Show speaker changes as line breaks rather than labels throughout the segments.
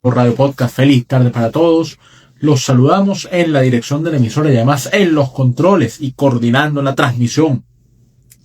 Radio Podcast, feliz tarde para todos. Los saludamos en la dirección de la emisora y además en los controles y coordinando la transmisión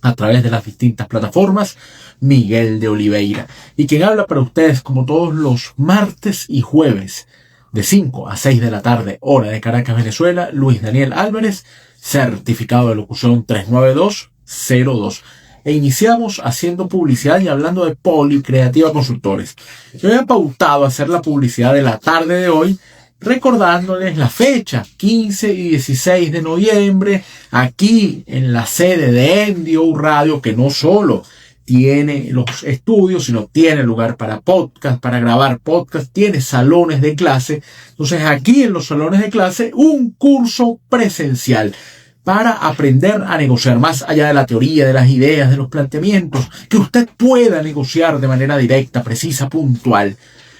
a través de las distintas plataformas, Miguel de Oliveira. Y quien habla para ustedes como todos los martes y jueves de 5 a 6 de la tarde, hora de Caracas, Venezuela, Luis Daniel Álvarez, certificado de locución 39202. E iniciamos haciendo publicidad y hablando de Policreativa Consultores. Yo había pautado hacer la publicidad de la tarde de hoy, recordándoles la fecha, 15 y 16 de noviembre, aquí en la sede de MDO Radio, que no solo tiene los estudios, sino tiene lugar para podcast, para grabar podcast, tiene salones de clase. Entonces aquí en los salones de clase, un curso presencial para aprender a negociar más allá de la teoría, de las ideas, de los planteamientos, que usted pueda negociar de manera directa, precisa, puntual.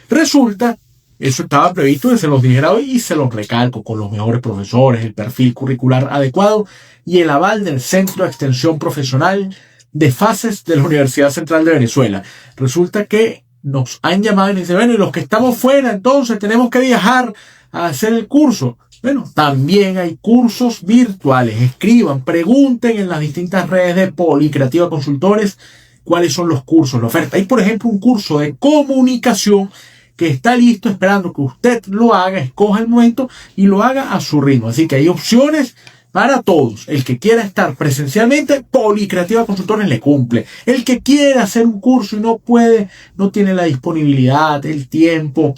Resulta, eso estaba previsto que se los dijera hoy y se los recalco, con los mejores profesores, el perfil curricular adecuado y el aval del Centro de Extensión Profesional de Fases de la Universidad Central de Venezuela. Resulta que nos han llamado y nos dicen, bueno, y los que estamos fuera, entonces tenemos que viajar a hacer el curso. Bueno, también hay cursos virtuales. Escriban, pregunten en las distintas redes de Policreativa Consultores cuáles son los cursos, la oferta. Hay, por ejemplo, un curso de comunicación que está listo esperando que usted lo haga, escoja el momento y lo haga a su ritmo. Así que hay opciones para todos. El que quiera estar presencialmente, Policreativa Consultores le cumple. El que quiera hacer un curso y no puede, no tiene la disponibilidad, el tiempo,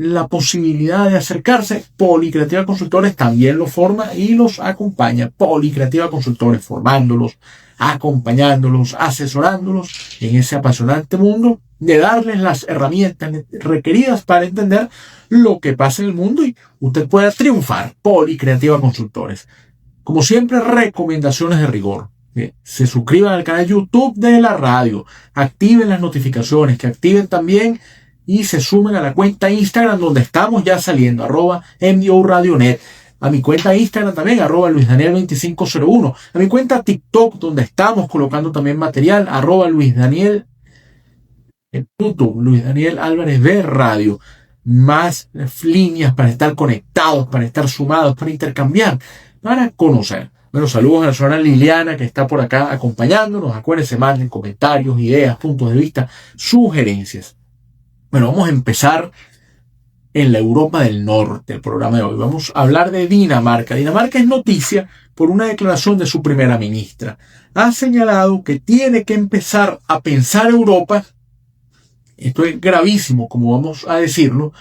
la posibilidad de acercarse, Policreativa Consultores también lo forma y los acompaña. Policreativa Consultores formándolos, acompañándolos, asesorándolos en ese apasionante mundo de darles las herramientas requeridas para entender lo que pasa en el mundo y usted pueda triunfar. Policreativa Consultores. Como siempre, recomendaciones de rigor. Se suscriban al canal YouTube de la radio, activen las notificaciones, que activen también y se sumen a la cuenta Instagram donde estamos ya saliendo, @MDORadioNet. A mi cuenta Instagram también, @LuisDaniel2501. A mi cuenta TikTok donde estamos colocando también material, @LuisDaniel. En YouTube, Luis Daniel Álvarez B Radio. Más líneas para estar conectados, para estar sumados, para intercambiar, para conocer. Bueno, saludos a la señora Liliana que está por acá acompañándonos. Acuérdense, manden comentarios, ideas, puntos de vista, sugerencias. Bueno, vamos a empezar en la Europa del Norte, el programa de hoy. Vamos a hablar de Dinamarca. Dinamarca es noticia por una declaración de su primera ministra. Ha señalado que tiene que empezar a pensar Europa. Esto es gravísimo, como vamos a decirlo,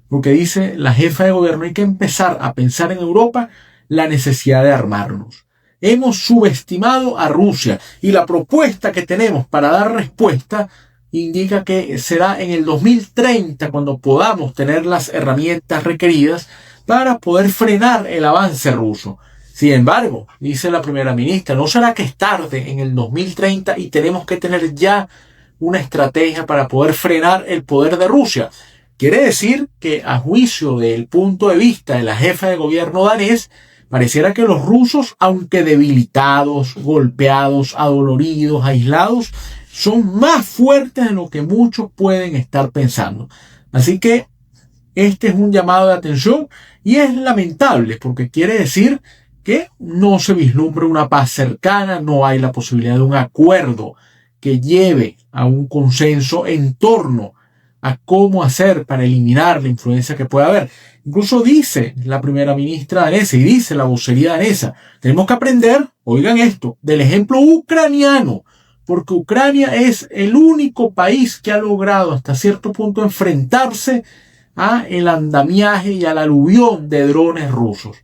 porque dice la jefa de gobierno, hay que empezar a pensar en Europa la necesidad de armarnos. Hemos subestimado a Rusia y la propuesta que tenemos para dar respuesta indica que será en el 2030 cuando podamos tener las herramientas requeridas para poder frenar el avance ruso. Sin embargo, dice la primera ministra, ¿no será que es tarde en el 2030 y tenemos que tener ya una estrategia para poder frenar el poder de Rusia? Quiere decir que a juicio del punto de vista de la jefa de gobierno danés, pareciera que los rusos, aunque debilitados, golpeados, adoloridos, aislados, son más fuertes de lo que muchos pueden estar pensando. Así que este es un llamado de atención y es lamentable porque quiere decir que no se vislumbra una paz cercana, no hay la posibilidad de un acuerdo que lleve a un consenso en torno a cómo hacer para eliminar la influencia que pueda haber. Incluso dice la primera ministra danesa y dice la vocería danesa, tenemos que aprender, oigan esto, del ejemplo ucraniano, porque Ucrania es el único país que ha logrado hasta cierto punto enfrentarse a el andamiaje y al aluvión de drones rusos.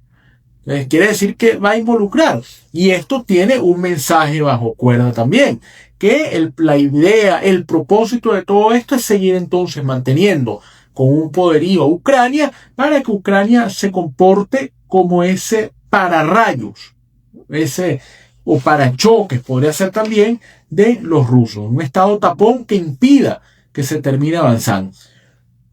Entonces, quiere decir que va a involucrar. Y esto tiene un mensaje bajo cuerda también, que la idea, el propósito de todo esto es seguir entonces manteniendo con un poderío a Ucrania para que Ucrania se comporte como ese pararrayos, o parachoques podría ser también de los rusos, un estado tapón que impida que se termine avanzando.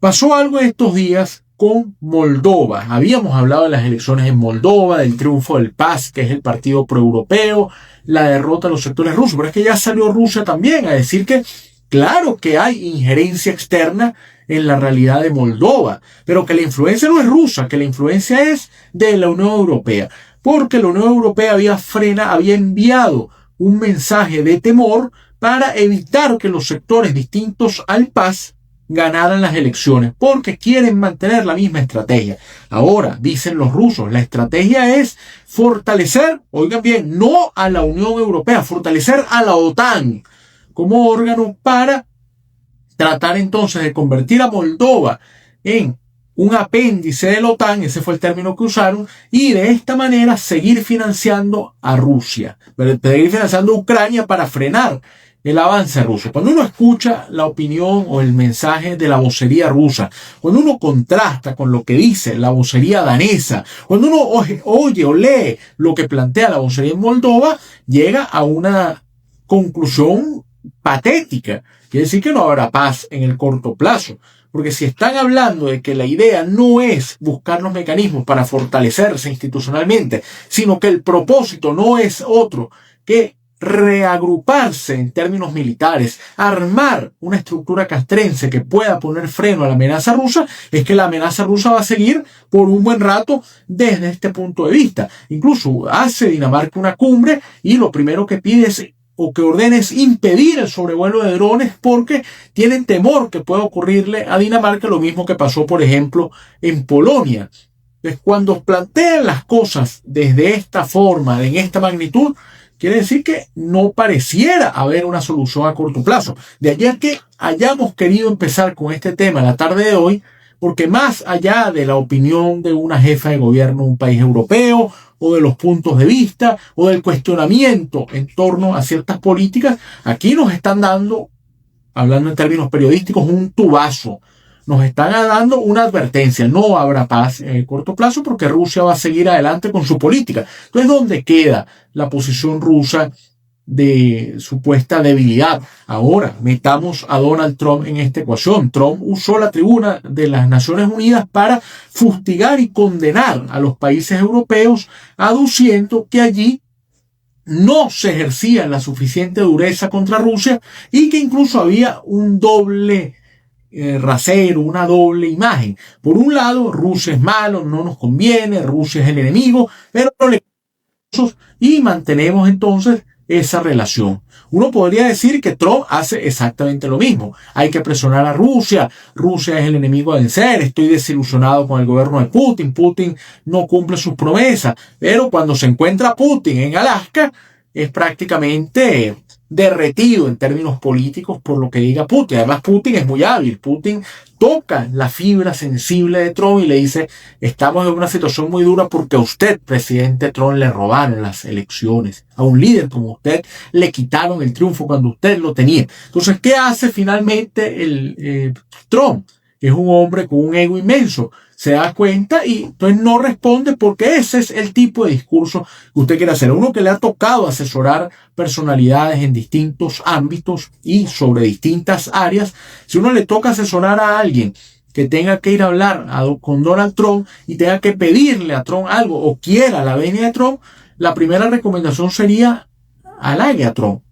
Pasó algo en estos días con Moldova. Habíamos hablado de las elecciones en Moldova, del triunfo del PAS, que es el partido proeuropeo, la derrota de los sectores rusos, pero es que ya salió Rusia también a decir que Claro que hay injerencia externa en la realidad de Moldova, pero que la influencia no es rusa, que la influencia es de la Unión Europea, porque la Unión Europea había enviado un mensaje de temor para evitar que los sectores distintos al PAS ganaran las elecciones, porque quieren mantener la misma estrategia. Ahora, dicen los rusos, la estrategia es fortalecer, oigan bien, no a la Unión Europea, fortalecer a la OTAN como órgano para tratar entonces de convertir a Moldova en un apéndice de la OTAN, ese fue el término que usaron, y de esta manera seguir financiando a Rusia, seguir financiando a Ucrania para frenar el avance ruso. Cuando uno escucha la opinión o el mensaje de la vocería rusa, cuando uno contrasta con lo que dice la vocería danesa, cuando uno oye o lee lo que plantea la vocería en Moldova, llega a una conclusión patética. Quiere decir que no habrá paz en el corto plazo. Porque si están hablando de que la idea no es buscar los mecanismos para fortalecerse institucionalmente, sino que el propósito no es otro que reagruparse en términos militares, armar una estructura castrense que pueda poner freno a la amenaza rusa, es que la amenaza rusa va a seguir por un buen rato desde este punto de vista. Incluso hace Dinamarca una cumbre y lo primero que pide es o que ordena es impedir el sobrevuelo de drones porque tienen temor que pueda ocurrirle a Dinamarca lo mismo que pasó, por ejemplo, en Polonia. Entonces, cuando plantean las cosas desde esta forma, en esta magnitud, quiere decir que no pareciera haber una solución a corto plazo. De allí a que hayamos querido empezar con este tema la tarde de hoy, porque más allá de la opinión de una jefa de gobierno de un país europeo, o de los puntos de vista, o del cuestionamiento en torno a ciertas políticas, aquí nos están dando, hablando en términos periodísticos, un tubazo. Nos están dando una advertencia. No habrá paz en el corto plazo porque Rusia va a seguir adelante con su política. Entonces, ¿dónde queda la posición rusa de supuesta debilidad? Ahora, metamos a Donald Trump en esta ecuación. Trump usó la tribuna de las Naciones Unidas para fustigar y condenar a los países europeos, aduciendo que allí no se ejercía la suficiente dureza contra Rusia y que incluso había un doble rasero, una doble imagen. Por un lado, Rusia es malo, no nos conviene, Rusia es el enemigo, pero no le y mantenemos entonces esa relación. Uno podría decir que Trump hace exactamente lo mismo. Hay que presionar a Rusia. Rusia es el enemigo a vencer. Estoy desilusionado con el gobierno de Putin. Putin no cumple sus promesas. Pero cuando se encuentra Putin en Alaska, es prácticamente derretido en términos políticos por lo que diga Putin. Además, Putin es muy hábil. Putin toca la fibra sensible de Trump y le dice, estamos en una situación muy dura porque a usted, presidente Trump, le robaron las elecciones. A un líder como usted le quitaron el triunfo cuando usted lo tenía. Entonces, ¿qué hace finalmente Trump? Es un hombre con un ego inmenso. Se da cuenta y entonces no responde porque ese es el tipo de discurso que usted quiere hacer. Uno que le ha tocado asesorar personalidades en distintos ámbitos y sobre distintas áreas. Si uno le toca asesorar a alguien que tenga que ir a hablar con Donald Trump y tenga que pedirle a Trump algo o quiera la venia de Trump, la primera recomendación sería halague a Trump.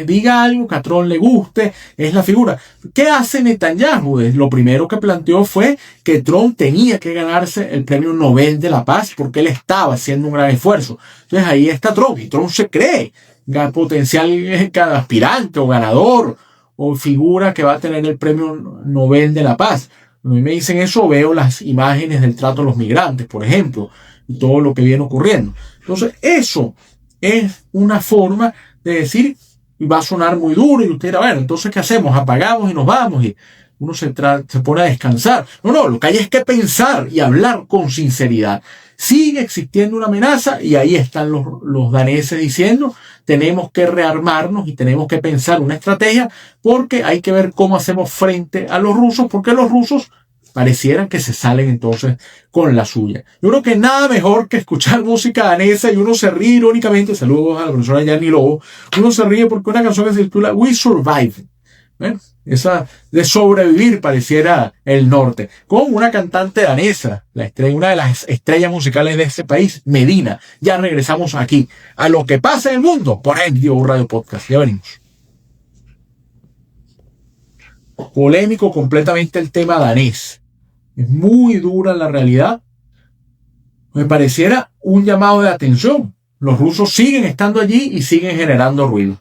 Diga algo que a Trump le guste, es la figura. ¿Qué hace Netanyahu? Lo primero que planteó fue que Trump tenía que ganarse el premio Nobel de la Paz porque él estaba haciendo un gran esfuerzo. Entonces ahí está Trump, y Trump se cree potencial aspirante o ganador o figura que va a tener el premio Nobel de la Paz. A mí me dicen eso, veo las imágenes del trato a los migrantes, por ejemplo, y todo lo que viene ocurriendo. Entonces eso es una forma de decir, y va a sonar muy duro, y usted dirá, bueno, entonces ¿qué hacemos? Apagamos y nos vamos, y uno se pone a descansar. No, lo que hay es que pensar y hablar con sinceridad. Sigue existiendo una amenaza, y ahí están los daneses diciendo, tenemos que rearmarnos y tenemos que pensar una estrategia, porque hay que ver cómo hacemos frente a los rusos, porque los rusos parecieran que se salen entonces con la suya. Yo creo que nada mejor que escuchar música danesa y uno se ríe irónicamente. Saludos a la profesora Yanni Lobo. Uno se ríe porque una canción que se titula We Survive. Esa de sobrevivir pareciera el norte. Con una cantante danesa, una de las estrellas musicales de este país, Medina. Ya regresamos aquí a lo que pasa en el mundo por NTV Radio Podcast. Ya venimos. polémico completamente el tema danés. Es muy dura la realidad. Me pareciera un llamado de atención. Los rusos siguen estando allí y siguen generando ruido.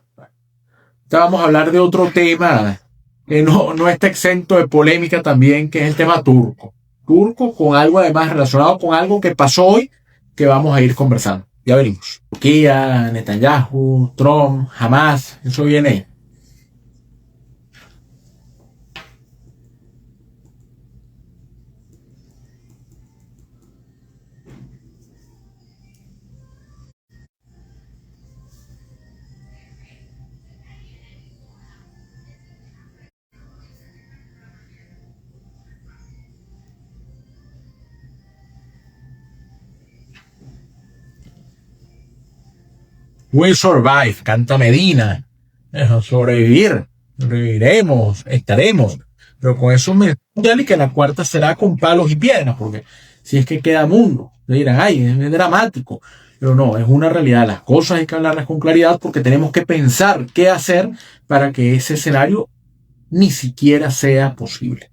Ahora vamos a hablar de otro tema que no está exento de polémica también, que es el tema turco. Turco con algo además relacionado con algo que pasó hoy que vamos a ir conversando. Ya veremos. Turquía, Netanyahu, Trump, Hamas, eso viene ahí. We survive, canta Medina. Sobrevivir, sobreviviremos, estaremos. Pero con eso mundial y que la cuarta será con palos y piedras, porque si es que queda mundo, le dirán, ay, es dramático. Pero no, es una realidad. Las cosas hay que hablarlas con claridad porque tenemos que pensar qué hacer para que ese escenario ni siquiera sea posible.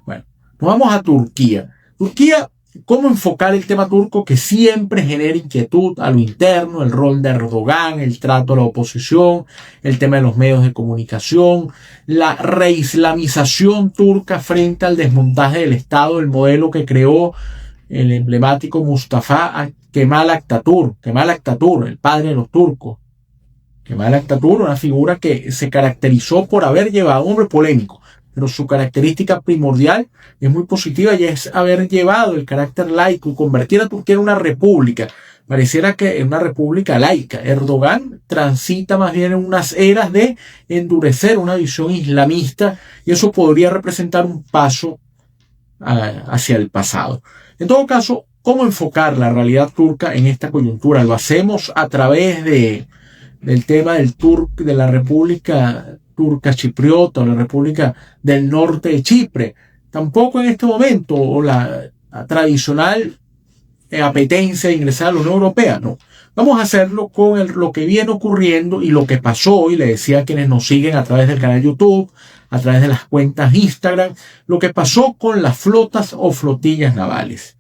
Bueno, nos vamos a Turquía. Turquía, ¿cómo enfocar el tema turco que siempre genera inquietud a lo interno? El rol de Erdogan, el trato a la oposición, el tema de los medios de comunicación, la reislamización turca frente al desmontaje del Estado, el modelo que creó el emblemático Mustafa Kemal Atatürk, el padre de los turcos. Kemal Atatürk, una figura que se caracterizó por haber llevado, un hombre polémico, pero su característica primordial es muy positiva y es haber llevado el carácter laico, convertir a Turquía en una república. Pareciera que es una república laica. Erdogan transita más bien en unas eras de endurecer una visión islamista y eso podría representar un paso hacia el pasado. En todo caso, ¿cómo enfocar la realidad turca en esta coyuntura? Lo hacemos a través del tema de la República Turca Chipriota o la República del Norte de Chipre. Tampoco en este momento, o la tradicional apetencia de ingresar a la Unión Europea, no. Vamos a hacerlo con lo que viene ocurriendo y lo que pasó, y le decía a quienes nos siguen a través del canal YouTube, a través de las cuentas Instagram, lo que pasó con las flotas o flotillas navales.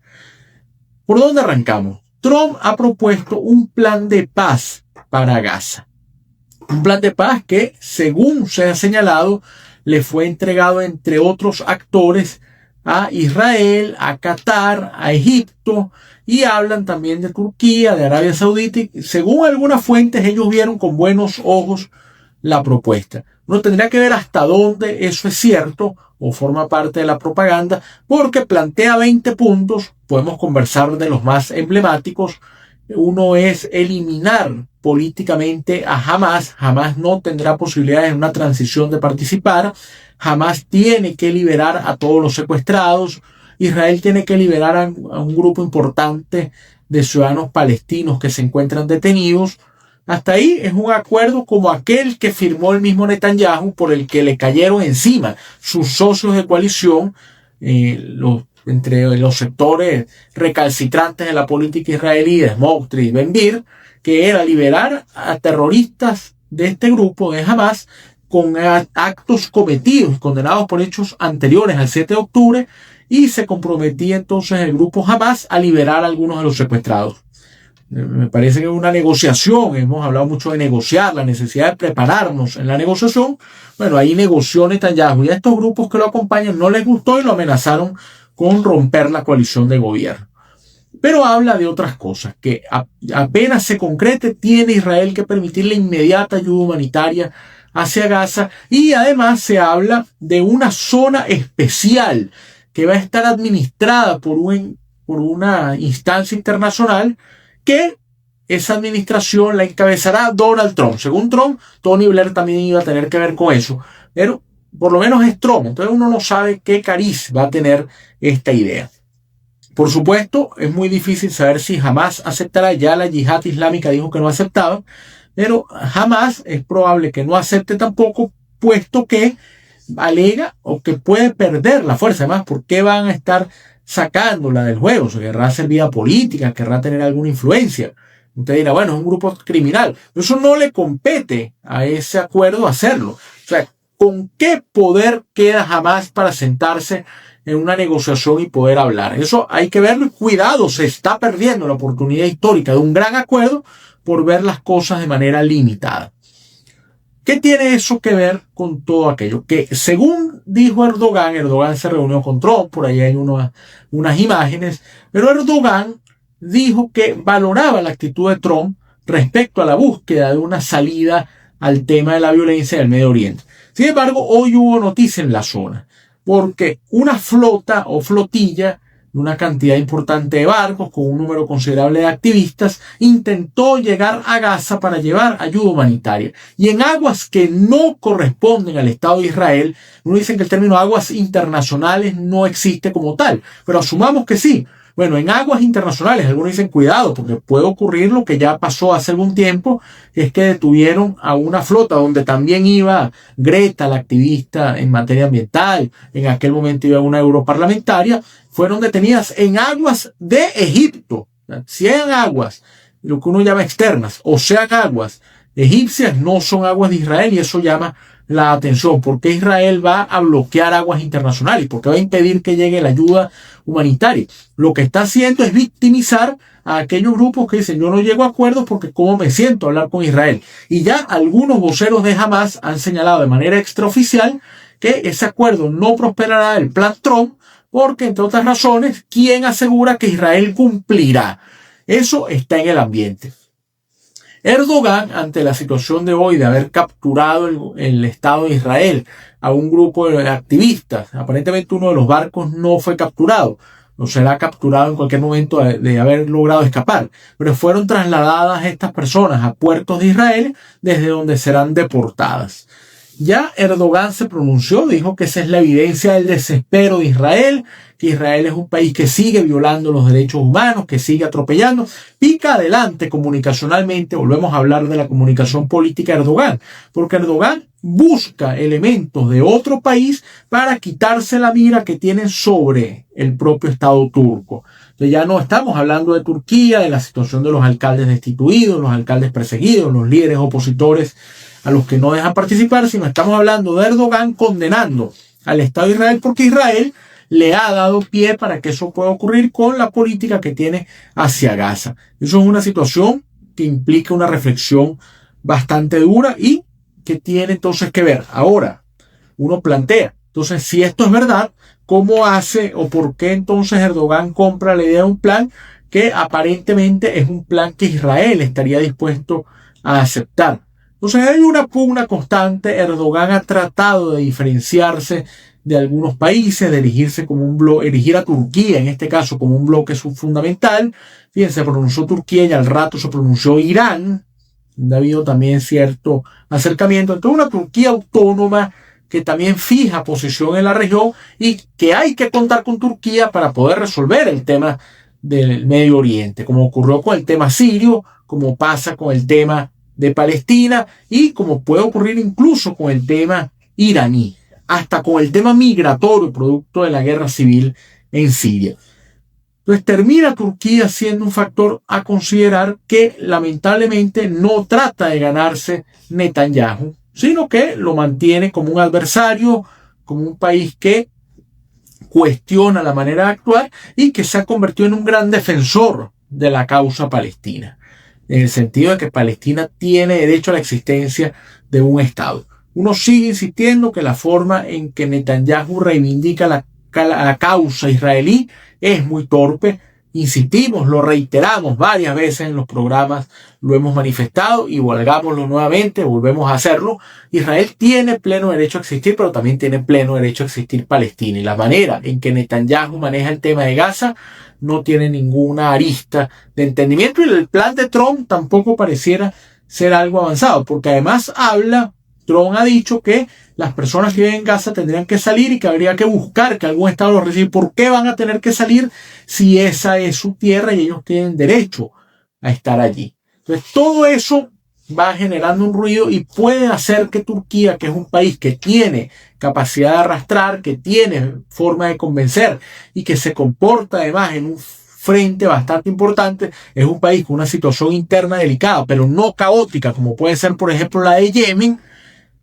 ¿Por dónde arrancamos? Trump ha propuesto un plan de paz para Gaza. Un plan de paz que, según se ha señalado, le fue entregado, entre otros actores, a Israel, a Qatar, a Egipto, y hablan también de Turquía, de Arabia Saudita. Y según algunas fuentes, ellos vieron con buenos ojos la propuesta. Uno tendría que ver hasta dónde eso es cierto o forma parte de la propaganda, porque plantea 20 puntos. Podemos conversar de los más emblemáticos. Uno es eliminar políticamente a Hamas. Hamas no tendrá posibilidades en una transición de participar. Hamas tiene que liberar a todos los secuestrados. Israel tiene que liberar a un grupo importante de ciudadanos palestinos que se encuentran detenidos. Hasta ahí es un acuerdo como aquel que firmó el mismo Netanyahu, por el que le cayeron encima sus socios de coalición, entre los sectores recalcitrantes de la política israelí, de Smotrich y Ben Gvir, que era liberar a terroristas de este grupo de Hamas con actos cometidos, condenados por hechos anteriores al 7 de octubre, y se comprometía entonces el grupo Hamas a liberar a algunos de los secuestrados. Me parece que es una negociación, hemos hablado mucho de negociar, la necesidad de prepararnos en la negociación. Bueno, ahí negoció Netanyahu y a estos grupos que lo acompañan no les gustó y lo amenazaron con romper la coalición de gobierno. Pero habla de otras cosas, que apenas se concrete, tiene Israel que permitir la inmediata ayuda humanitaria hacia Gaza, y además se habla de una zona especial que va a estar administrada por una instancia internacional, que esa administración la encabezará Donald Trump. Según Trump, Tony Blair también iba a tener que ver con eso, pero por lo menos es Trump, entonces uno no sabe qué cariz va a tener esta idea. Por supuesto, es muy difícil saber si Hamas aceptará. Ya la yihad islámica dijo que no aceptaba, pero Hamas es probable que no acepte tampoco, puesto que alega o que puede perder la fuerza. Además, ¿por qué van a estar sacándola del juego? Se querrá hacer vida política, querrá tener alguna influencia. Usted dirá, bueno, es un grupo criminal. Eso no le compete a ese acuerdo hacerlo. O sea, ¿con qué poder queda Hamás para sentarse en una negociación y poder hablar? Eso hay que verlo y cuidado, se está perdiendo la oportunidad histórica de un gran acuerdo por ver las cosas de manera limitada. ¿Qué tiene eso que ver con todo aquello? Que según dijo Erdogan se reunió con Trump, por ahí hay unas imágenes, pero Erdogan dijo que valoraba la actitud de Trump respecto a la búsqueda de una salida al tema de la violencia del Medio Oriente. Sin embargo, hoy hubo noticia en la zona, porque una flota o flotilla de una cantidad importante de barcos con un número considerable de activistas intentó llegar a Gaza para llevar ayuda humanitaria. Y en aguas que no corresponden al Estado de Israel, uno dice que el término aguas internacionales no existe como tal, pero asumamos que sí. Bueno, en aguas internacionales, algunos dicen cuidado, porque puede ocurrir lo que ya pasó hace algún tiempo, que es que detuvieron a una flota donde también iba Greta, la activista en materia ambiental, en aquel momento iba una europarlamentaria, fueron detenidas en aguas de Egipto. Sean aguas, lo que uno llama externas, o sean aguas egipcias, no son aguas de Israel, y eso llama la atención. ¿Por qué Israel va a bloquear aguas internacionales? ¿Por qué va a impedir que llegue la ayuda humanitaria? Lo que está haciendo es victimizar a aquellos grupos que dicen yo no llego a acuerdos porque cómo me siento a hablar con Israel. Y ya algunos voceros de Hamás han señalado de manera extraoficial que ese acuerdo no prosperará del plan Trump porque, entre otras razones, ¿quién asegura que Israel cumplirá? Eso está en el ambiente. Erdogan, ante la situación de hoy de haber capturado el Estado de Israel a un grupo de activistas, aparentemente uno de los barcos no fue capturado, no será capturado en cualquier momento de haber logrado escapar, pero fueron trasladadas estas personas a puertos de Israel desde donde serán deportadas. Ya Erdogan se pronunció, dijo que esa es la evidencia del desespero de Israel, que Israel es un país que sigue violando los derechos humanos, que sigue atropellando. Pica adelante comunicacionalmente, volvemos a hablar de la comunicación política de Erdogan, porque Erdogan busca elementos de otro país para quitarse la mira que tiene sobre el propio Estado turco. Entonces ya no estamos hablando de Turquía, de la situación de los alcaldes destituidos, los alcaldes perseguidos, los líderes opositores a los que no dejan participar, sino estamos hablando de Erdogan condenando al Estado de Israel porque Israel le ha dado pie para que eso pueda ocurrir con la política que tiene hacia Gaza. Eso es una situación que implica una reflexión bastante dura y que tiene entonces que ver. Ahora, uno plantea, entonces si esto es verdad, ¿cómo hace o por qué entonces Erdogan compra la idea de un plan que aparentemente es un plan que Israel estaría dispuesto a aceptar? Entonces hay una pugna constante. Erdogan ha tratado de diferenciarse de algunos países, de erigirse como un bloque, erigir a Turquía en este caso como un bloque subfundamental. Fíjense, se pronunció Turquía y al rato se pronunció Irán. Ha habido también cierto acercamiento. Entonces una Turquía autónoma que también fija posición en la región y que hay que contar con Turquía para poder resolver el tema del Medio Oriente, como ocurrió con el tema sirio, como pasa con el tema de Palestina y como puede ocurrir incluso con el tema iraní, hasta con el tema migratorio producto de la guerra civil en Siria. Entonces termina Turquía siendo un factor a considerar que lamentablemente no trata de ganarse Netanyahu, sino que lo mantiene como un adversario, como un país que cuestiona la manera de actuar y que se ha convertido en un gran defensor de la causa palestina, en el sentido de que Palestina tiene derecho a la existencia de un Estado. Uno sigue insistiendo que la forma en que Netanyahu reivindica la causa israelí es muy torpe. Insistimos, lo reiteramos varias veces en los programas, lo hemos manifestado y volvámoslo nuevamente, volvemos a hacerlo. Israel tiene pleno derecho a existir, pero también tiene pleno derecho a existir Palestina. Y la manera en que Netanyahu maneja el tema de Gaza no tiene ninguna arista de entendimiento y el plan de Trump tampoco pareciera ser algo avanzado, porque además Trump ha dicho que las personas que viven en Gaza tendrían que salir y que habría que buscar que algún Estado los reciba. ¿Por qué van a tener que salir si esa es su tierra y ellos tienen derecho a estar allí? Entonces todo eso va generando un ruido y puede hacer que Turquía, que es un país que tiene capacidad de arrastrar, que tiene forma de convencer y que se comporta además en un frente bastante importante, es un país con una situación interna delicada, pero no caótica, como puede ser por ejemplo la de Yemen,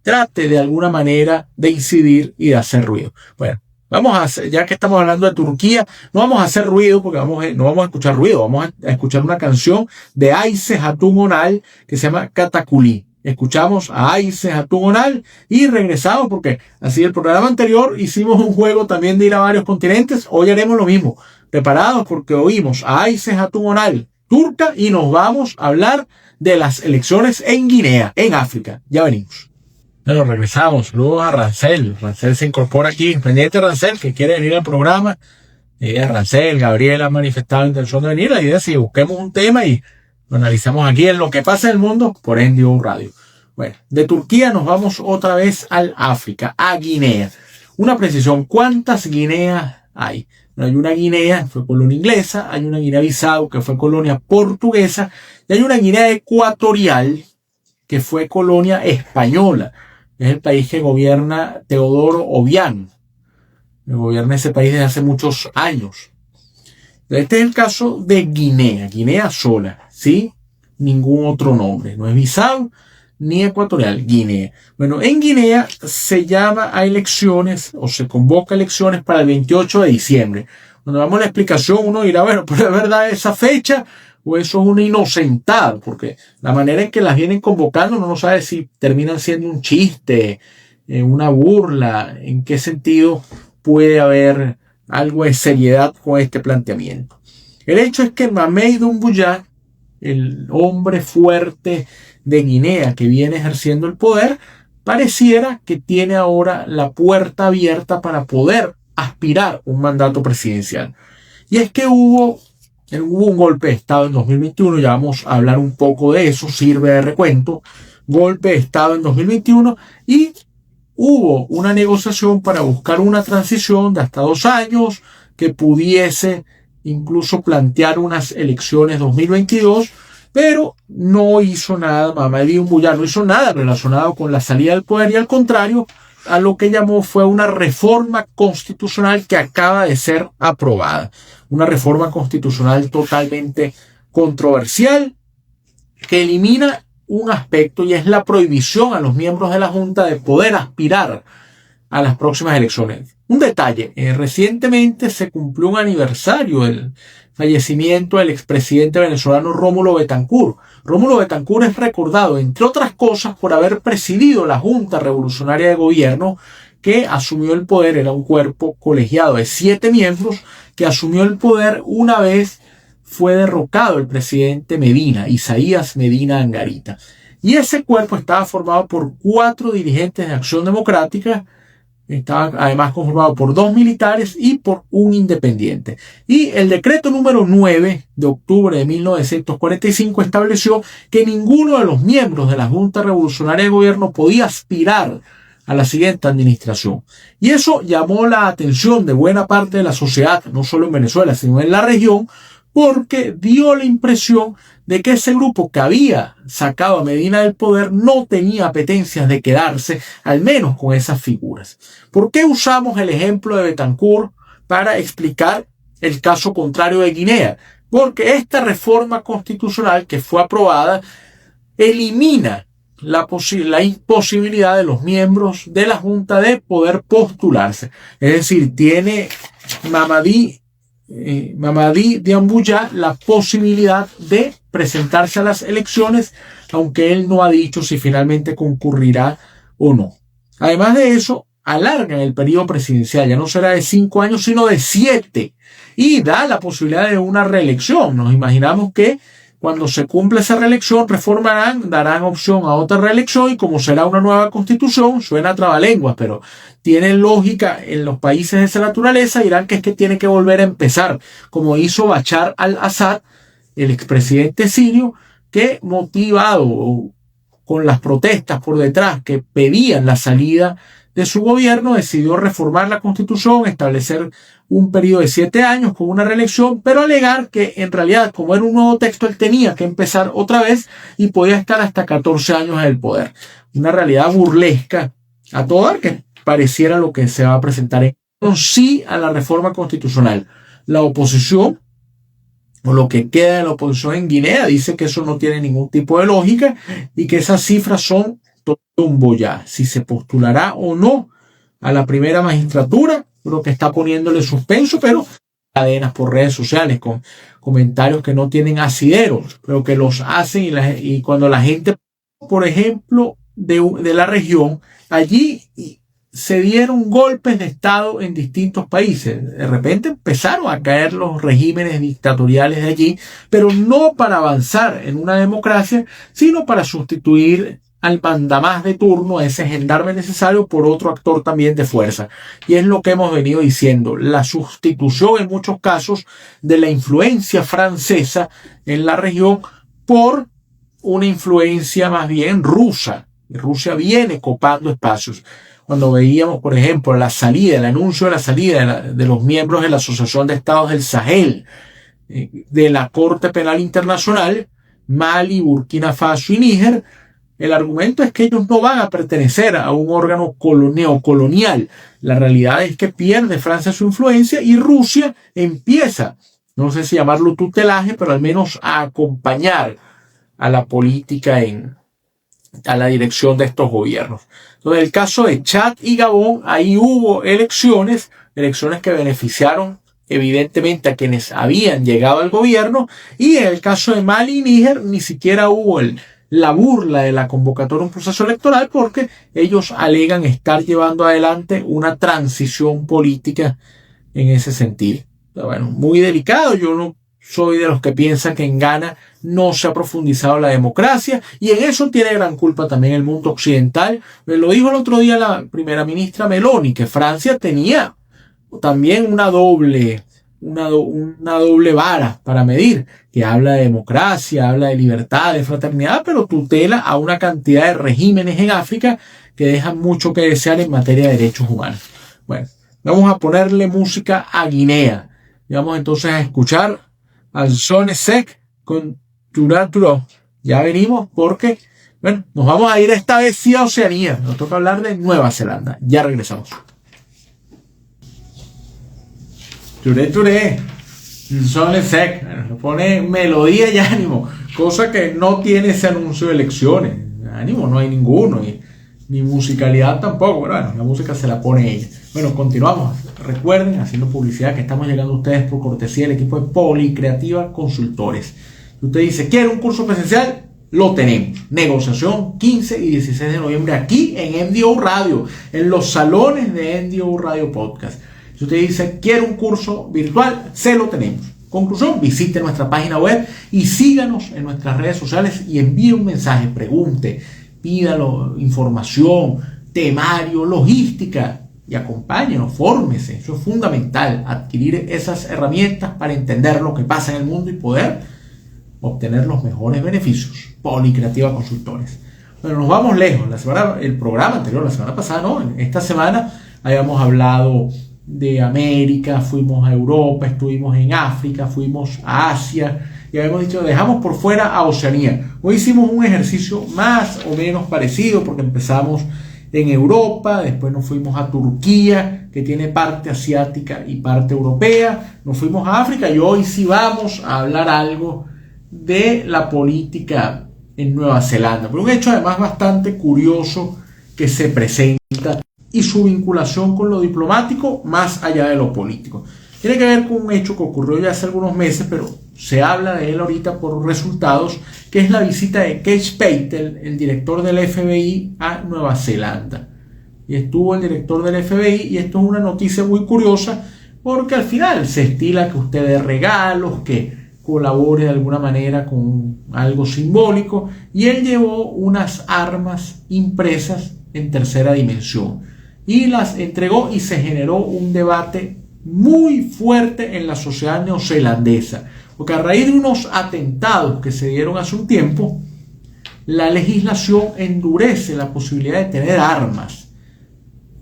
trate de alguna manera de incidir y de hacer ruido. Bueno, vamos a hacer, ya que estamos hablando de Turquía, no vamos a hacer ruido porque no vamos a escuchar ruido, vamos a escuchar una canción de Ayse Hatun Önal que se llama Katakuli. Escuchamos a Ayse Hatun Önal y regresamos porque así el programa anterior hicimos un juego también de ir a varios continentes. Hoy haremos lo mismo. Preparados porque oímos a Ayse Hatun Önal, turca, y nos vamos a hablar de las elecciones en Guinea, en África. Ya venimos. Bueno, regresamos. Saludos a Rancel. Rancel se incorpora aquí. Pendiente Rancel, que quiere venir al programa. Rancel, Gabriel ha manifestado la intención de venir. La idea es que busquemos un tema y lo analizamos aquí en Lo que pasa en el mundo por NDO Radio. Bueno, de Turquía nos vamos otra vez al África, a Guinea. Una precisión, ¿cuántas Guineas hay? Hay una Guinea, fue colonia inglesa, hay una Guinea-Bissau, que fue colonia portuguesa, y hay una Guinea Ecuatorial, que fue colonia española. Es el país que gobierna Teodoro Obiang. Gobierna ese país desde hace muchos años. Este es el caso de Guinea, Guinea sola, ¿sí? Ningún otro nombre, no es Bissau ni Ecuatorial, Guinea. Bueno, en Guinea se llama a elecciones o se convoca elecciones para el 28 de diciembre. Cuando damos la explicación uno dirá, bueno, pero es verdad esa fecha o eso es una inocentada, porque la manera en que las vienen convocando uno no sabe si terminan siendo un chiste, una burla, en qué sentido puede haber algo de seriedad con este planteamiento. El hecho es que Mamey Doumbouya, el hombre fuerte de Guinea que viene ejerciendo el poder, pareciera que tiene ahora la puerta abierta para poder aspirar un mandato presidencial. Y es que hubo un golpe de Estado en 2021, ya vamos a hablar un poco de eso, sirve de recuento. Golpe de Estado en 2021 y hubo una negociación para buscar una transición de hasta 2 años que pudiese incluso plantear unas elecciones 2022, pero no hizo nada, Mamey Doumbouya no hizo nada relacionado con la salida del poder y al contrario, a lo que llamó fue una reforma constitucional que acaba de ser aprobada. Una reforma constitucional totalmente controversial que elimina un aspecto y es la prohibición a los miembros de la Junta de poder aspirar a las próximas elecciones. Un detalle, recientemente se cumplió un aniversario del fallecimiento del expresidente venezolano Rómulo Betancourt. Rómulo Betancourt es recordado, entre otras cosas, por haber presidido la Junta Revolucionaria de Gobierno que asumió el poder. Era un cuerpo colegiado de 7 miembros que asumió el poder una vez fue derrocado el presidente Medina, Isaías Medina Angarita. Y ese cuerpo estaba formado por 4 dirigentes de Acción Democrática, estaba además conformado por 2 militares y por un independiente. Y el decreto número 9 de octubre de 1945 estableció que ninguno de los miembros de la Junta Revolucionaria de Gobierno podía aspirar a la siguiente administración. Y eso llamó la atención de buena parte de la sociedad, no solo en Venezuela, sino en la región, porque dio la impresión de que ese grupo que había sacado a Medina del poder no tenía apetencias de quedarse, al menos con esas figuras. ¿Por qué usamos el ejemplo de Betancourt para explicar el caso contrario de Guinea? Porque esta reforma constitucional que fue aprobada elimina la imposibilidad de los miembros de la Junta de poder postularse. Es decir, tiene Mamey Doumbouya la posibilidad de presentarse a las elecciones, aunque él no ha dicho si finalmente concurrirá o no. Además de eso, alargan el periodo presidencial, ya no será de 5 años, sino de 7, y da la posibilidad de una reelección. Nos imaginamos que cuando se cumpla esa reelección, reformarán, darán opción a otra reelección, y como será una nueva constitución, suena a trabalenguas, pero tiene lógica en los países de esa naturaleza, dirán que es que tiene que volver a empezar, como hizo Bashar al-Assad, el expresidente sirio, que motivado con las protestas por detrás que pedían la salida de su gobierno, decidió reformar la constitución, establecer un periodo de 7 años con una reelección, pero alegar que en realidad, como era un nuevo texto, él tenía que empezar otra vez y podía estar hasta 14 años en el poder. Una realidad burlesca a todo dar, que pareciera lo que se va a presentar en sí a la reforma constitucional. La oposición, o lo que queda de la oposición en Guinea, dice que eso no tiene ningún tipo de lógica y que esas cifras son doctor Doumbouya, si se postulará o no a la primera magistratura. Creo que está poniéndole suspenso, pero cadenas por redes sociales con comentarios que no tienen asidero, pero que los hacen y cuando la gente, por ejemplo, de la región, allí se dieron golpes de Estado en distintos países. De repente empezaron a caer los regímenes dictatoriales de allí, pero no para avanzar en una democracia, sino para sustituir al mandamás de turno, a ese gendarme necesario, por otro actor también de fuerza. Y es lo que hemos venido diciendo, la sustitución en muchos casos de la influencia francesa en la región por una influencia más bien rusa. Rusia viene copando espacios. Cuando veíamos, por ejemplo, el anuncio de la salida de los miembros de la Asociación de Estados del Sahel, de la Corte Penal Internacional, Mali, Burkina Faso y Níger, el argumento es que ellos no van a pertenecer a un órgano neocolonial. La realidad es que pierde Francia su influencia y Rusia empieza, no sé si llamarlo tutelaje, pero al menos a acompañar a la política a la dirección de estos gobiernos. Entonces, el caso de Chad y Gabón, ahí hubo elecciones que beneficiaron evidentemente a quienes habían llegado al gobierno, y en el caso de Mali y Níger ni siquiera hubo la burla de la convocatoria a un proceso electoral, porque ellos alegan estar llevando adelante una transición política en ese sentido. Pero bueno, muy delicado. Yo no soy de los que piensan que en Ghana no se ha profundizado la democracia, y en eso tiene gran culpa también el mundo occidental. Me lo dijo el otro día la primera ministra Meloni, que Francia tenía también una doble vara para medir, que habla de democracia, habla de libertad, de fraternidad, pero tutela a una cantidad de regímenes en África que dejan mucho que desear en materia de derechos humanos. Bueno, vamos a ponerle música a Guinea. Y vamos entonces a escuchar al Son Sec con Turaturo. Ya venimos porque, bueno, nos vamos a ir esta vez sí a Oceanía. Nos toca hablar de Nueva Zelanda. Ya regresamos. Ture, Son Sec. Bueno, pone melodía y ánimo, cosa que no tiene ese anuncio de elecciones. Ánimo no hay ninguno, ni musicalidad tampoco. Bueno, la música se la pone ella. Bueno, continuamos. Recuerden, haciendo publicidad, que estamos llegando a ustedes por cortesía del equipo de Policreativa Consultores. Si usted dice, ¿quiere un curso presencial? Lo tenemos. Negociación 15 y 16 de noviembre aquí en MDO Radio, en los salones de MDO Radio Podcast. Si usted dice, quiere un curso virtual, se lo tenemos. Conclusión, visite nuestra página web y síganos en nuestras redes sociales y envíe un mensaje, pregunte, pídalo información, temario, logística, y acompáñenos, fórmese. Eso es fundamental, adquirir esas herramientas para entender lo que pasa en el mundo y poder obtener los mejores beneficios. Policreativa Consultores. Bueno, nos vamos lejos. El programa anterior, la semana pasada, no, esta semana habíamos hablado de América, fuimos a Europa, estuvimos en África, fuimos a Asia, y habíamos dicho, dejamos por fuera a Oceanía. Hoy hicimos un ejercicio más o menos parecido, porque empezamos en Europa, después nos fuimos a Turquía, que tiene parte asiática y parte europea, nos fuimos a África, y hoy sí vamos a hablar algo de la política en Nueva Zelanda, pero un hecho además bastante curioso que se presenta, y su vinculación con lo diplomático más allá de lo político. Tiene que ver con un hecho que ocurrió ya hace algunos meses, pero se habla de él ahorita por resultados, que es la visita de Keith Patel, el director del FBI, a Nueva Zelanda. Y estuvo el director del FBI, y esto es una noticia muy curiosa, porque al final se estila que usted dé regalos, que colabore de alguna manera con algo simbólico, y él llevó unas armas impresas en tercera dimensión y las entregó, y se generó un debate muy fuerte en la sociedad neozelandesa, porque a raíz de unos atentados que se dieron hace un tiempo, la legislación endurece la posibilidad de tener armas,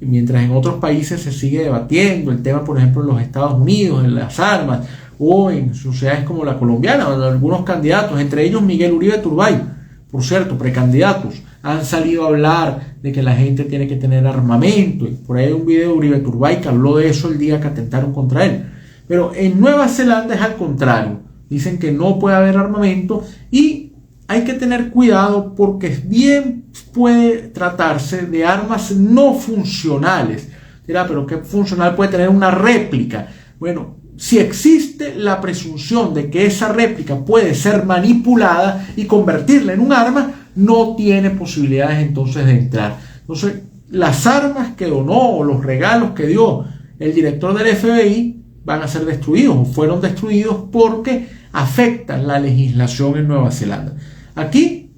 y mientras en otros países se sigue debatiendo el tema, por ejemplo en los Estados Unidos, en las armas, o en sociedades como la colombiana, donde algunos candidatos, entre ellos Miguel Uribe Turbay, por cierto, precandidatos, han salido a hablar de que la gente tiene que tener armamento, y por ahí hay un video de Uribe Turbay que habló de eso el día que atentaron contra él. Pero en Nueva Zelanda es al contrario, dicen que no puede haber armamento, y hay que tener cuidado porque bien puede tratarse de armas no funcionales. Dirá, pero ¿qué funcional puede tener una réplica? Bueno, si existe la presunción de que esa réplica puede ser manipulada y convertirla en un arma, no tiene posibilidades entonces de entrar. Entonces, las armas que donó o los regalos que dio el director del FBI van a ser destruidos o fueron destruidos porque afectan la legislación en Nueva Zelanda. Aquí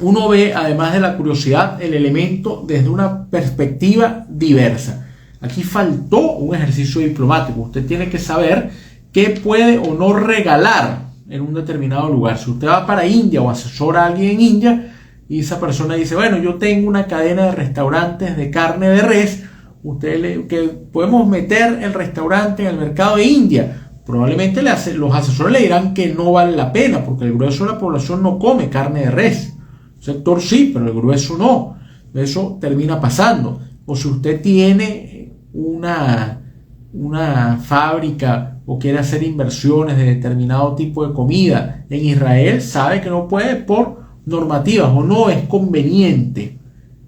uno ve, además de la curiosidad, el elemento desde una perspectiva diversa. Aquí faltó un ejercicio diplomático. Usted tiene que saber qué puede o no regalar en un determinado lugar. Si usted va para India o asesora a alguien en India y esa persona dice, bueno, yo tengo una cadena de restaurantes de carne de res, que podemos meter el restaurante en el mercado de India. Probablemente los asesores le dirán que no vale la pena porque el grueso de la población no come carne de res. El sector sí, pero el grueso no. Eso termina pasando. O si usted tiene una fábrica o quiere hacer inversiones de determinado tipo de comida en Israel, sabe que no puede por normativas o no es conveniente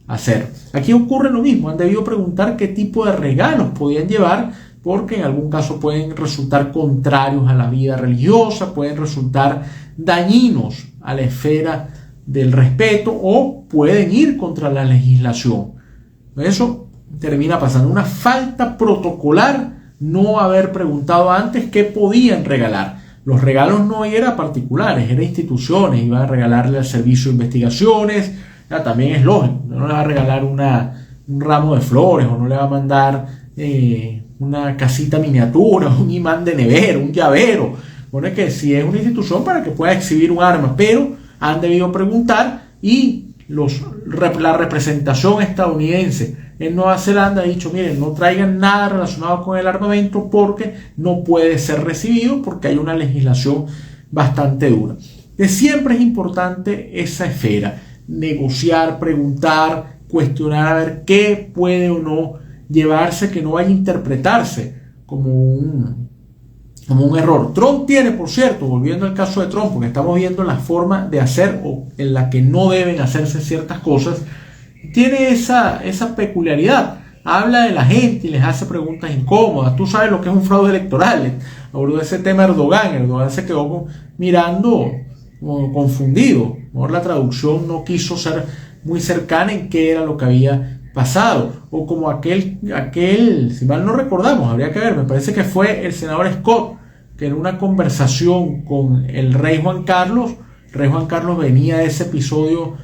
hacer. Aquí ocurre lo mismo. Han debido preguntar qué tipo de regalos podían llevar porque en algún caso pueden resultar contrarios a la vida religiosa, pueden resultar dañinos a la esfera del respeto o pueden ir contra la legislación. Eso termina pasando. Una falta protocolar no haber preguntado antes qué podían regalar. Los regalos no eran particulares, eran instituciones, iban a regalarle al servicio de investigaciones, también es lógico, no le va a regalar un ramo de flores o no le va a mandar una casita miniatura, un imán de nevera, un llavero. Pone que si es una institución para que pueda exhibir un arma, pero han debido preguntar y la representación estadounidense en Nueva Zelanda ha dicho, miren, no traigan nada relacionado con el armamento porque no puede ser recibido porque hay una legislación bastante dura. Siempre es importante esa esfera, negociar, preguntar, cuestionar a ver qué puede o no llevarse, que no vaya a interpretarse como un error. Trump tiene, por cierto, volviendo al caso de Trump, porque estamos viendo la forma de hacer o en la que no deben hacerse ciertas cosas, tiene esa peculiaridad. Habla de la gente y les hace preguntas incómodas. Tú sabes lo que es un fraude electoral. Habló de ese tema Erdogan se quedó mirando como confundido. Por la traducción no quiso ser muy cercana en qué era lo que había pasado, o como aquel, si mal no recordamos, habría que ver, me parece que fue el senador Scott, que en una conversación con el rey Juan Carlos venía de ese episodio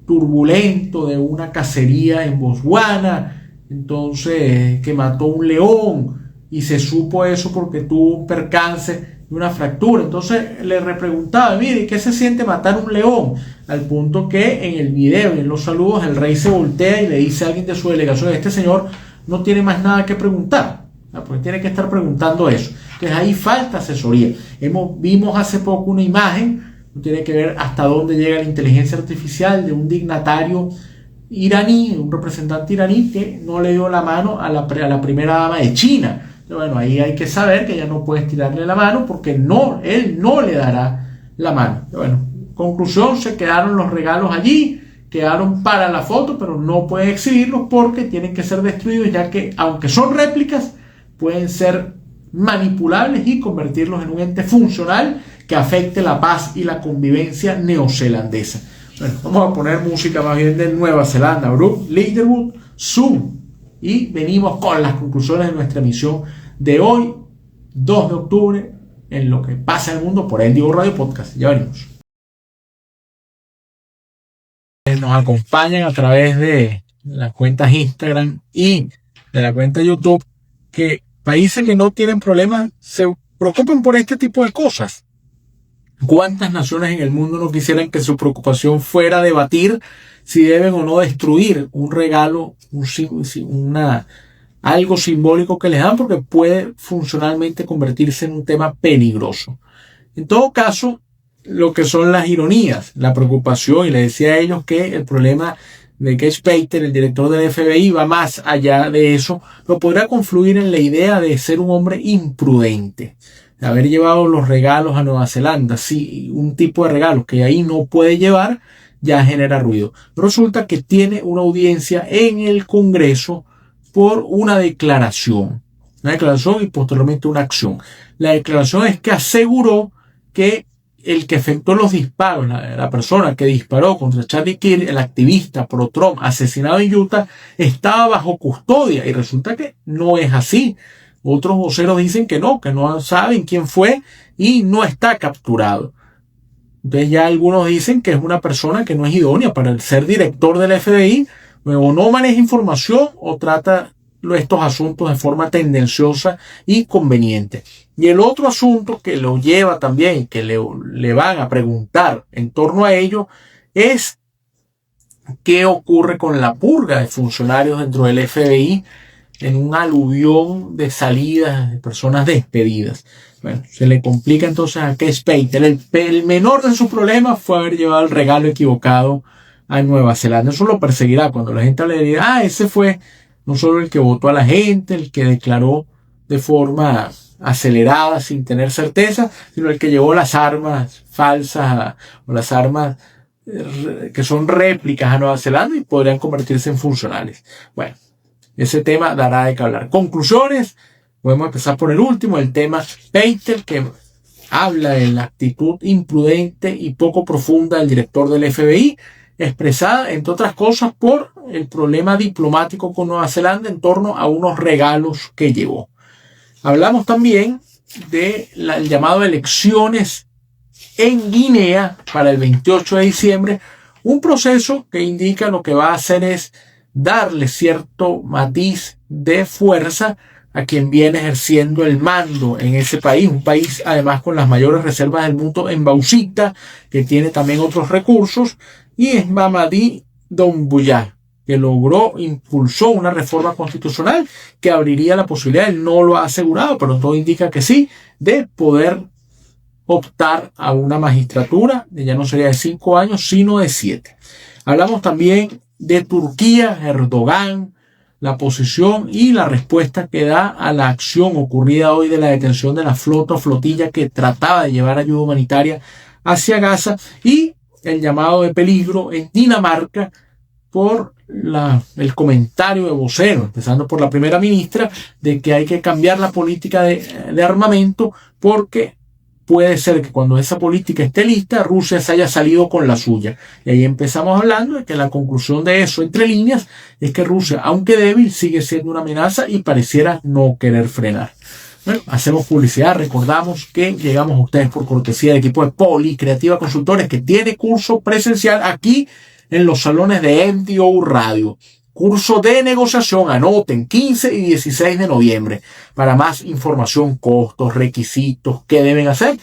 turbulento de una cacería en Botswana, entonces que mató un león, y se supo eso porque tuvo un percance y una fractura. Entonces le repreguntaba, mire, ¿qué se siente matar un león? Al punto que en el video y en los saludos el rey se voltea y le dice a alguien de su delegación, este señor no tiene más nada que preguntar, porque tiene que estar preguntando eso. Entonces ahí falta asesoría. Vimos hace poco una imagen, tiene que ver hasta dónde llega la inteligencia artificial de un dignatario iraní, un representante iraní que no le dio la mano a la primera dama de China. Bueno, ahí hay que saber que ya no puedes tirarle la mano porque él no le dará la mano. Bueno, conclusión, se quedaron los regalos allí, quedaron para la foto, pero no pueden exhibirlos porque tienen que ser destruidos, ya que aunque son réplicas, pueden ser manipulables y convertirlos en un ente funcional que afecte la paz y la convivencia neozelandesa. Bueno, vamos a poner música más bien de Nueva Zelanda, Brooke Ligertwood, Zoom. Y venimos con las conclusiones de nuestra emisión de hoy, 2 de octubre, en lo que pasa en el mundo por Endigo Radio Podcast. Ya venimos. Nos acompañan a través de las cuentas Instagram y de la cuenta YouTube, que países que no tienen problemas se preocupan por este tipo de cosas. ¿Cuántas naciones en el mundo no quisieran que su preocupación fuera debatir si deben o no destruir un regalo, algo simbólico que les dan, porque puede funcionalmente convertirse en un tema peligroso? En todo caso, lo que son las ironías, la preocupación, y le decía a ellos que el problema de que Spater, el director del FBI, va más allá de eso, lo podrá confluir en la idea de ser un hombre imprudente. de haber llevado los regalos a Nueva Zelanda, sí, un tipo de regalos que ahí no puede llevar, ya genera ruido. Resulta que tiene una audiencia en el Congreso por una declaración y posteriormente una acción. La declaración es que aseguró que el que efectuó los disparos, la persona que disparó contra Charlie Kirk, el activista pro-Trump asesinado en Utah, estaba bajo custodia, y resulta que no es así. Otros voceros dicen que no saben quién fue y no está capturado. Entonces ya algunos dicen que es una persona que no es idónea para ser director del FBI, o no maneja información o trata estos asuntos de forma tendenciosa y conveniente. Y el otro asunto que lo lleva también, que le van a preguntar en torno a ello, es qué ocurre con la purga de funcionarios dentro del FBI en un aluvión de salidas de personas despedidas. Bueno, se le complica entonces a Keith Patel. El menor de sus problemas fue haber llevado el regalo equivocado a Nueva Zelanda. Eso lo perseguirá cuando la gente le diga, ese fue no solo el que votó a la gente, el que declaró de forma acelerada, sin tener certeza, sino el que llevó las armas falsas o las armas que son réplicas a Nueva Zelanda y podrían convertirse en funcionales. Bueno, ese tema dará de qué hablar. Conclusiones. Podemos empezar por el último, el tema Patel, que habla de la actitud imprudente y poco profunda del director del FBI, expresada, entre otras cosas, por el problema diplomático con Nueva Zelanda en torno a unos regalos que llevó. Hablamos también del llamado elecciones en Guinea para el 28 de diciembre, un proceso que indica lo que va a hacer es darle cierto matiz de fuerza a quien viene ejerciendo el mando en ese país, un país además con las mayores reservas del mundo en bauxita, que tiene también otros recursos, y es Mamadi Doumbouya, que impulsó una reforma constitucional que abriría la posibilidad, él no lo ha asegurado, pero todo indica que sí, de poder optar a una magistratura, ya no sería de 5 años, sino de 7. Hablamos también de Turquía, Erdogan, la posición y la respuesta que da a la acción ocurrida hoy de la detención de la flotilla que trataba de llevar ayuda humanitaria hacia Gaza, y el llamado de peligro en Dinamarca por el comentario de voceros, empezando por la primera ministra, de que hay que cambiar la política de armamento porque puede ser que cuando esa política esté lista, Rusia se haya salido con la suya. Y ahí empezamos hablando de que la conclusión de eso, entre líneas, es que Rusia, aunque débil, sigue siendo una amenaza y pareciera no querer frenar. Bueno, hacemos publicidad. Recordamos que llegamos a ustedes por cortesía del equipo de Policreativa Consultores, que tiene curso presencial aquí en los salones de MDO Radio. Curso de negociación, anoten, 15 y 16 de noviembre. Para más información, costos, requisitos, qué deben hacer,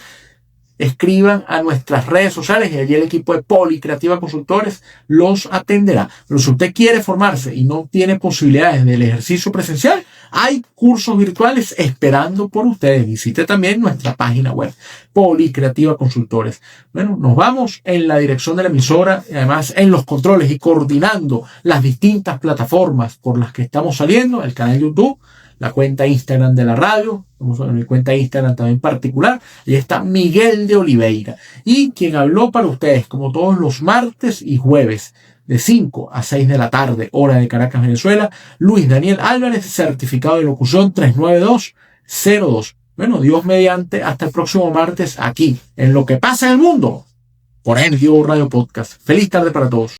escriban a nuestras redes sociales y allí el equipo de Policreativa Consultores los atenderá. Pero si usted quiere formarse y no tiene posibilidades del ejercicio presencial, hay cursos virtuales esperando por ustedes. Visite también nuestra página web, Policreativa Consultores. Bueno, nos vamos en la dirección de la emisora y además en los controles y coordinando las distintas plataformas por las que estamos saliendo, el canal YouTube, la cuenta Instagram de la radio, vamos a ver mi cuenta Instagram también particular, y está Miguel de Oliveira. Y quien habló para ustedes, como todos los martes y jueves, de 5 a 6 de la tarde, hora de Caracas, Venezuela, Luis Daniel Álvarez, certificado de locución 39202. Bueno, Dios mediante, hasta el próximo martes aquí, en Lo que pasa en el mundo, por NDO Radio Podcast. Feliz tarde para todos.